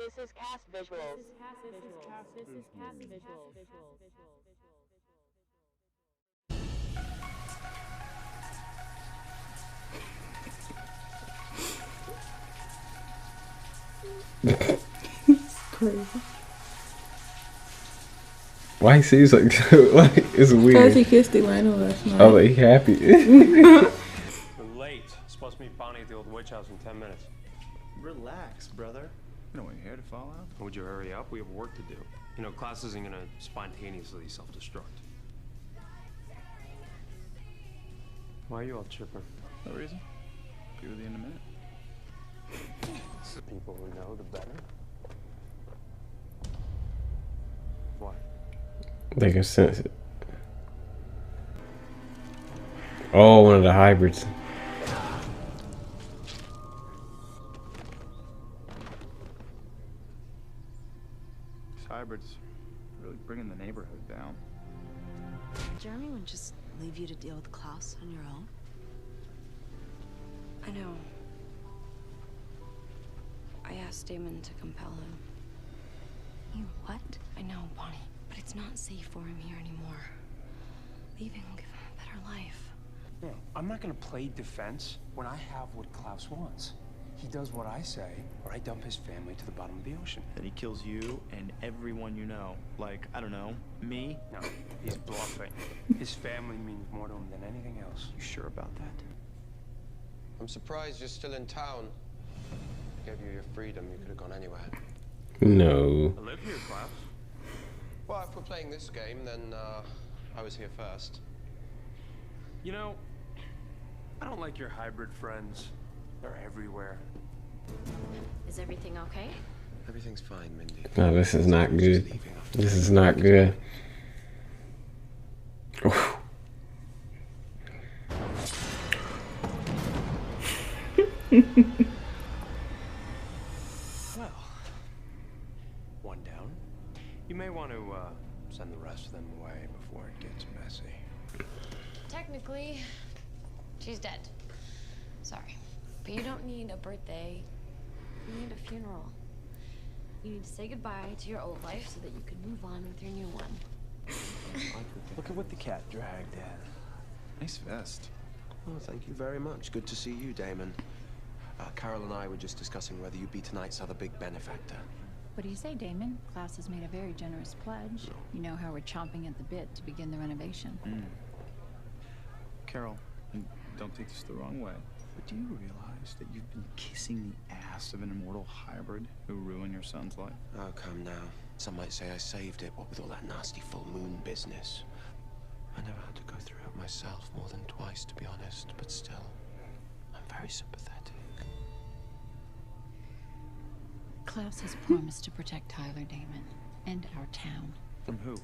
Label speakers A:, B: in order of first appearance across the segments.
A: This is cast visuals.
B: Crazy.
C: Why he seems like it's weird?
B: Because he kissed Elena last night.
C: Oh, he happy.
D: We're late. Supposed to meet Bonnie at the old witch house in 10 minutes.
E: Relax, brother. You know, we're here to fall out.
D: Would you hurry up? We have work to do. You know, class isn't gonna spontaneously self-destruct. Why are you all chipper?
E: No reason. Be with you in a minute.
D: The people who know, the better. What?
C: They can sense it. Oh, one of the hybrids.
E: These hybrids really bringing the neighborhood down.
F: Jeremy would just leave you to deal with Klaus on your own.
G: I know. I asked Damon to compel him.
F: You what?
G: I know, Bonnie, but it's not safe for him here anymore. Leaving will give him a better life.
D: Yeah, I'm not gonna play defense when I have what Klaus wants. He does what I say, or I dump his family to the bottom of the ocean.
E: Then he kills you and everyone you know. Like, I don't know, me?
D: No, he's bluffing. His family means more to him than anything else.
E: You sure about that?
H: I'm surprised you're still in town. Gave you your freedom, you could have gone anywhere.
C: No.
D: I live here, Klaus.
H: Well, if we're playing this game, then I was here first.
D: You know, I don't like your hybrid friends. They're everywhere.
G: Is everything okay?
H: Everything's fine, Mindy.
C: No, this is not good. This is not good. Oof.
D: Well, one down. You may want to send the rest of them away before it gets messy.
G: Technically, she's dead. Sorry. But you don't need a birthday. You need a funeral. You need to say goodbye to your old life so that you can move on with your new one.
D: Look at what the cat dragged in.
E: Nice vest.
H: Oh, thank you very much. Good to see you, Damon. Carol and I were just discussing whether you'd be tonight's other big benefactor.
I: What do you say, Damon? Klaus has made a very generous pledge. You know how we're chomping at the bit to begin the renovation.
E: Carol, and don't take this the wrong way, but do you realize that you've been kissing the ass of an immortal hybrid who ruined your son's life?
H: Oh, come now. Some might say I saved it, what with all that nasty full moon business. I never had to go through it myself more than twice, to be honest, but still, I'm very sympathetic.
I: Klaus has promised to protect Tyler, Damon, and our town.
E: From who?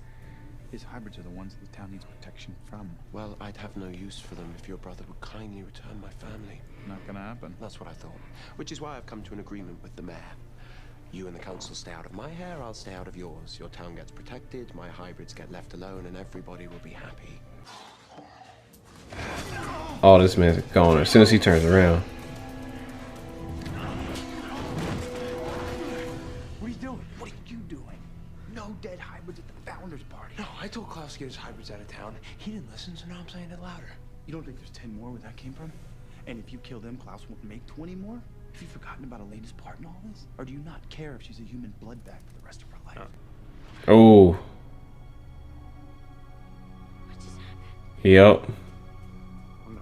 E: His hybrids are the ones the town needs protection from.
H: Well, I'd have no use for them if your brother would kindly return my family.
E: Not gonna happen.
H: That's what I thought. Which is why I've come to an agreement with the mayor. You and the council stay out of my hair, I'll stay out of yours. Your town gets protected, my hybrids get left alone, and everybody will be happy.
C: Oh, this man's gone as soon as he turns around.
E: What are you doing? What are you doing? No dead hybrids at the founders party.
D: No, I told Klaus to get his hybrids out of town. He didn't listen, so now I'm saying it louder.
E: You don't think there's 10 more where that came from? And if you kill them, Klaus won't make 20 more? Have you forgotten about Elena's part in all this? Or do you not care if she's a human blood bag for the rest of her life?
C: Oh.
G: What just happened?
C: Yep.
D: Oh, no.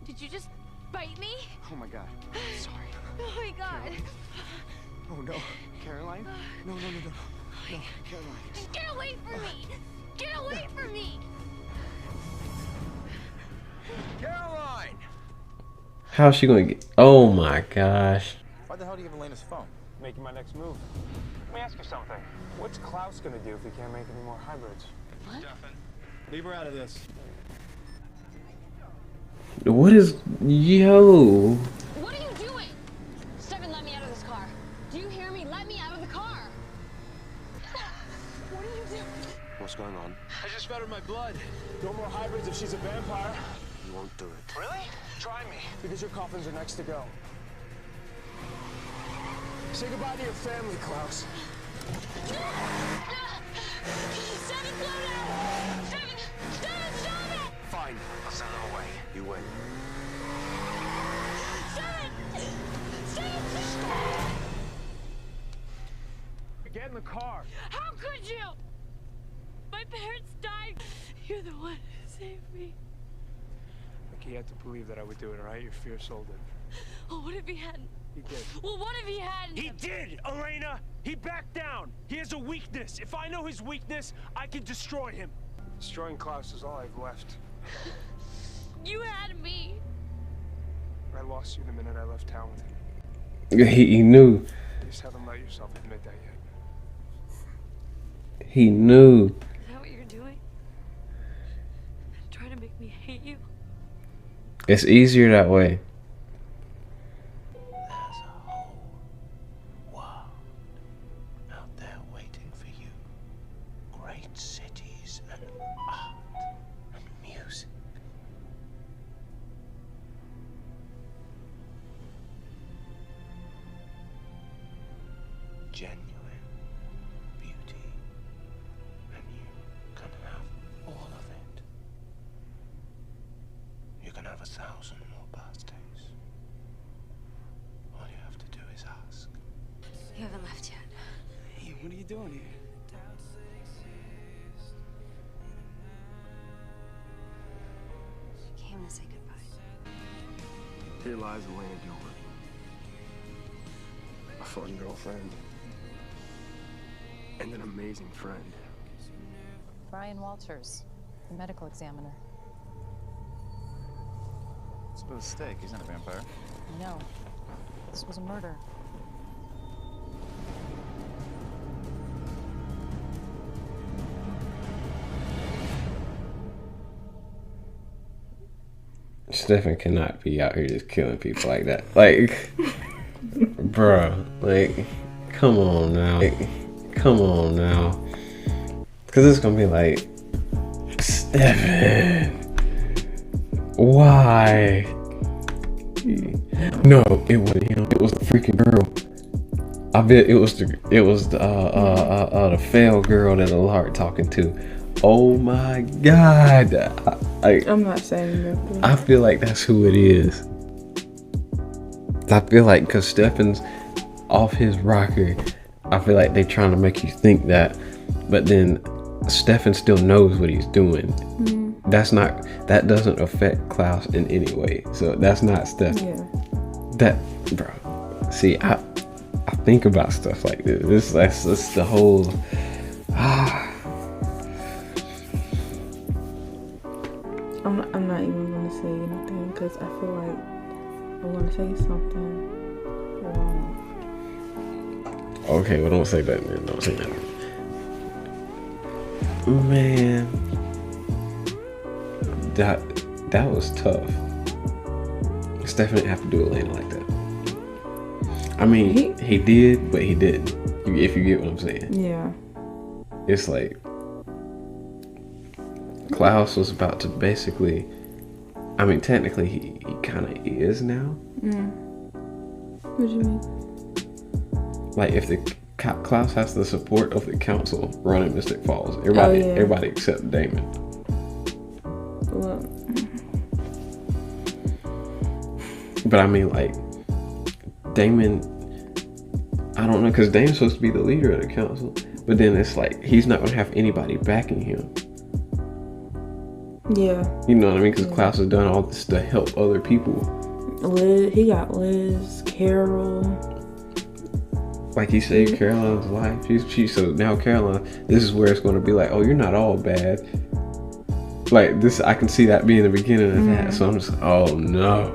G: Did you just bite me?
E: Oh my god. Sorry.
G: Oh my god.
E: Oh no. Caroline? No, no, no, no. No, Caroline.
G: Just get away from me! Get away from me!
E: Caroline!
C: How's she gonna get? Oh my gosh.
E: Why the hell do you have Elena's phone?
D: Making my next move. Let me ask you something. What's Klaus gonna do if he can't make any more hybrids?
G: What?
E: Leave her out of this.
C: What is yo?
G: What are you doing? Stefan, let me out of this car. Do you hear me? Let me out of the car. What are you doing?
H: What's going on?
D: I just fed her my blood. No more hybrids if she's a vampire.
H: You won't do it.
D: Really? Try me. Because your coffins are next to go. Say goodbye to your family, Klaus.
G: Seven, slow down! Seven, stop it!
D: Fine, I'll send them away. You win.
G: Seven,
D: Get in the car.
G: how could you? My parents died. You're the one who saved me.
D: Like, you had to believe that I would do it, all right? Your fear sold it.
G: Oh, what if he hadn't?
D: He did.
G: Well, what if he hadn't?
D: He did, Elena! He backed down. He has a weakness. If I know his weakness, I can destroy him. Destroying Klaus is all I've left.
G: You had me.
D: I lost you the minute I left town with him.
C: He knew.
D: You just haven't let yourself admit that yet.
C: He knew.
G: Is that what you're doing? Trying to make me hate you?
C: It's easier that way.
H: There's a whole world out there waiting for you. Great cities and art and music. Genuine beauty. And you can have all of it. You can have 1,000 more birthdays. All you have to do is ask.
F: You haven't left yet.
E: Hey, what are you doing here?
F: Came to say goodbye.
D: Here lies Elena Gilbert. A fun girlfriend. And an amazing friend.
A: Brian Walters, the medical examiner.
E: It's a mistake. He's not a vampire.
A: No, this was a murder.
C: Stefan cannot be out here just killing people like that. Like, bruh, like, come on now. Like, come on now. Because it's going to be like, Stefan, why? No, it wasn't him. It was the freaking girl. I bet it was the failed girl that Alart talking to. Oh my God.
B: I'm not saying nothing.
C: I feel like that's who it is. I feel like because Stefan's off his rocker, I feel like they're trying to make you think that, but then Stefan still knows what he's doing. That doesn't affect Klaus in any way. So that's not Stefan.
B: Yeah.
C: That, bro. See, I think about stuff like this. That's the whole.
B: I'm not even gonna say anything because I feel like I'm gonna say something wrong.
C: Okay, well, don't say that then. Don't say that. Man, that was tough. Stefan didn't have to do Elena like that. I mean, he did, but he didn't. If you get what I'm saying.
B: Yeah.
C: It's like Klaus was about to basically. I mean, technically, he kind of is now.
B: What do you mean?
C: Like, if the Klaus has the support of the council running Mystic Falls, everybody except Damon.
B: Well,
C: but I mean, like, Damon, I don't know, because Damon's supposed to be the leader of the council, but then it's like he's not gonna have anybody backing him.
B: yeah.
C: You know what I mean? Because Klaus has done all this to help other people.
B: Liz, he got Liz, Carol.
C: Like, he saved Caroline's life. So now Caroline, this is where it's going to be like, oh, you're not all bad. Like, this, I can see that being the beginning of that. So I'm just, oh no.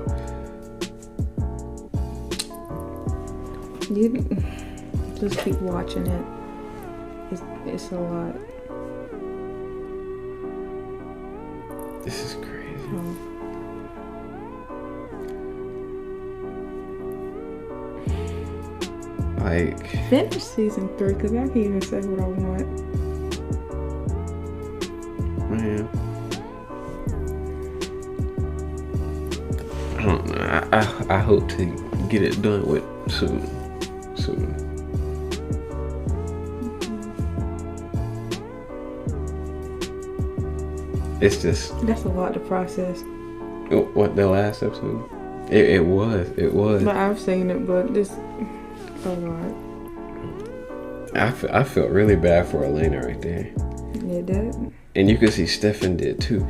B: You just keep watching it. It's a lot.
C: This is crazy. Like,
B: Finish season 3 because I can't even say what I want.
C: man, I don't know. I hope to get it done with soon. soon. It's just
B: That's a lot to process.
C: what the last episode. It was.
B: But I've seen it, but this a lot.
C: I felt really bad for Elena right there.
B: Yeah, that.
C: And you could see Stefan did too.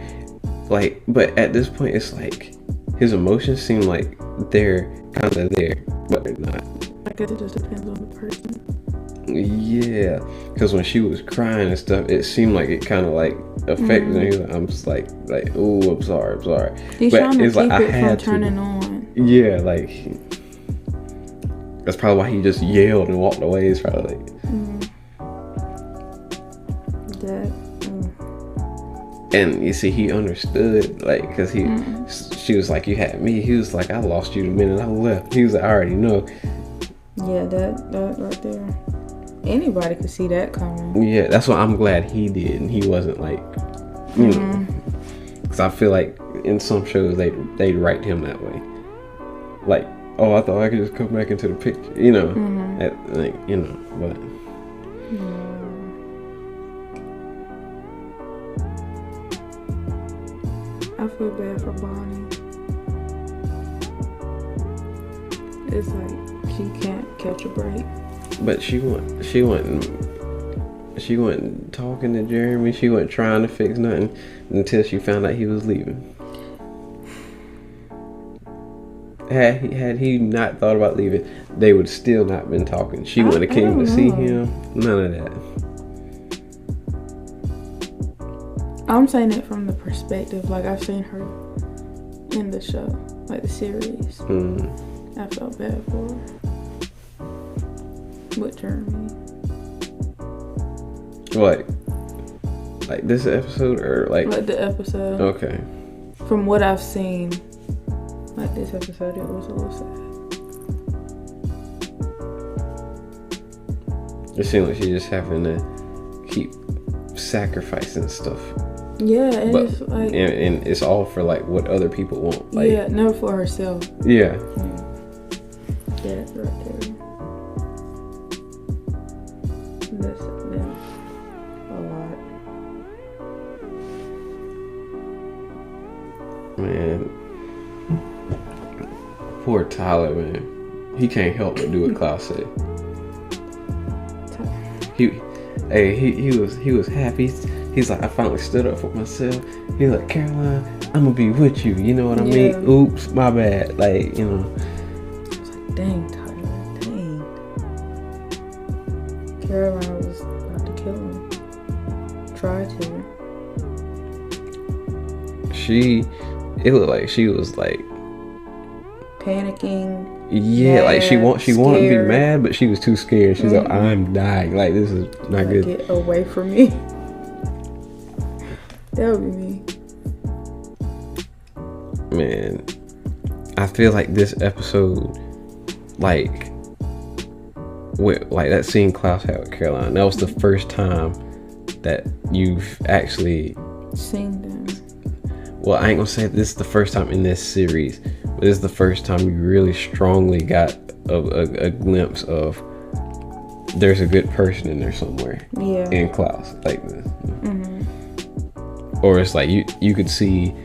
C: Like, but at this point, it's like his emotions seem like they're kind of there, but they're not.
B: I guess it just depends on the person.
C: Yeah, because when she was crying and stuff, it seemed like it kind of like affected him. I'm just like, oh, I'm sorry.
B: He's
C: But
B: trying to
C: it's
B: keep
C: like, I
B: it
C: had
B: from turning
C: to.
B: on.
C: Yeah, like that's probably why he just yelled and walked away. It's probably like
B: That.
C: And you see, he understood, like, because she was like, you had me. He was like, I lost you the minute I left. He was like, I already know.
B: Yeah, that right there. Anybody could see that coming.
C: Yeah, that's why I'm glad he did, and he wasn't like, you know, because I feel like in some shows they'd write him that way, like, oh, I thought I could just come back into the picture, you know, like, you know, but.
B: I feel bad for Bonnie. It's like she can't catch a break.
C: But she wasn't talking to Jeremy. She wasn't trying to fix nothing until she found out he was leaving. Had he not thought about leaving, they would still not been talking. She wouldn't have came to see him. None of that.
B: I'm saying it from the perspective, like I've seen her in the show, like the series. I felt bad for her. With Jeremy.
C: Like this episode or like
B: the episode.
C: Okay.
B: From what I've seen, like this episode, it was a little sad.
C: It seemed like she just having to keep sacrificing stuff.
B: Yeah, and
C: but,
B: it's like
C: and it's all for like what other people want. Like,
B: yeah, never for herself.
C: Yeah.
B: Yeah, right there. That's a lot.
C: Man, poor Tyler, man. He can't help but do what Klaus said. He was happy. He's like, I finally stood up for myself. He's like, Caroline, I'm gonna be with you. You know what I mean? Oops, my bad. Like, you know.
B: It's like, dang, Tyler, dang. Caroline was about to kill him. Tried to.
C: It looked like she was like
B: panicking.
C: Yeah,
B: mad,
C: like she wanted to be mad, but she was too scared. She's like,
B: Mm-hmm.
C: I'm dying. Like, this is not
B: Like,
C: good.
B: get away from me. That would be me.
C: Man, I feel like this episode, like that scene Klaus had with Caroline, that was the first time that you've actually
B: seen them.
C: Well, I ain't gonna say this is the first time in this series, but this is the first time we really strongly got a glimpse of there's a good person in there somewhere.
B: Yeah.
C: In Klaus, like this.
B: Mm-hmm.
C: Or it's like you could see,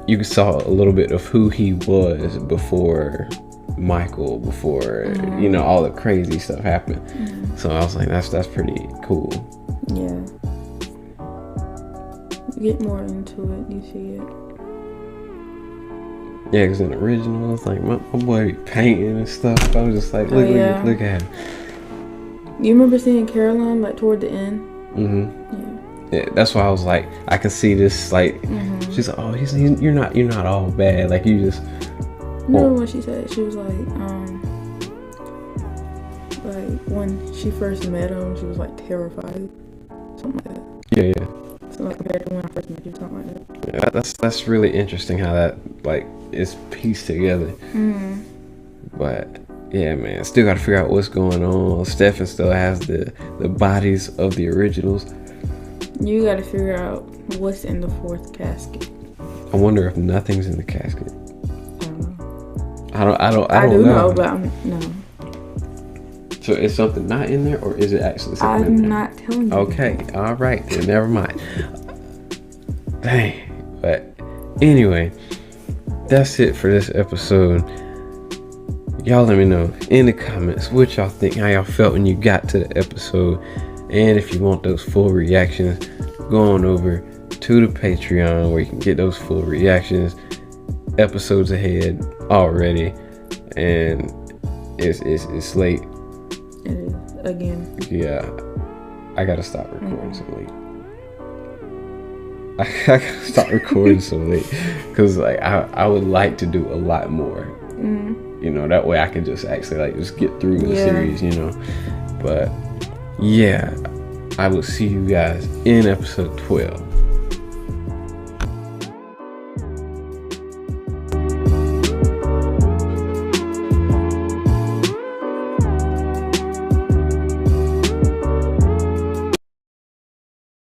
C: you saw a little bit of who he was before Michael, before you know, all the crazy stuff happened.
B: Mm-hmm.
C: So I was like, that's pretty cool.
B: Yeah. You get more into it, you see it.
C: Yeah, because in the original, it's like my boy painting and stuff. I was just like, look at him.
B: You remember seeing Caroline like toward the end?
C: Mm-hmm. Yeah, that's why I was like, I can see this. Like, she's like, oh, you're not all bad. Like, you just.
B: Remember when she said, she was like when she first met him, she was like terrified, something like that.
C: Yeah.
B: So like compared to when I first met you, something like that.
C: Yeah, that's really interesting how that like is pieced together.
B: Mm-hmm.
C: But yeah, man, still got to figure out what's going on. Stefan still has the bodies of the originals.
B: You got to figure out what's in the fourth casket.
C: I wonder if nothing's in the casket.
B: I don't know.
C: I don't know.
B: But no.
C: So is something not in there, or is it actually something in
B: I'm
C: there?
B: not telling you.
C: Okay, all right, then never mind. Dang. But anyway, that's it for this episode. Y'all let me know in the comments what y'all think, how y'all felt when you got to the episode. And if you want those full reactions, go on over to the Patreon where you can get those full reactions episodes ahead already. And it's late.
B: It is, again.
C: Yeah, I gotta stop recording so late. I gotta stop recording so late because like I would like to do a lot more. You know, that way I can just actually like just get through the series, you know. But yeah, I will see you guys in episode 12.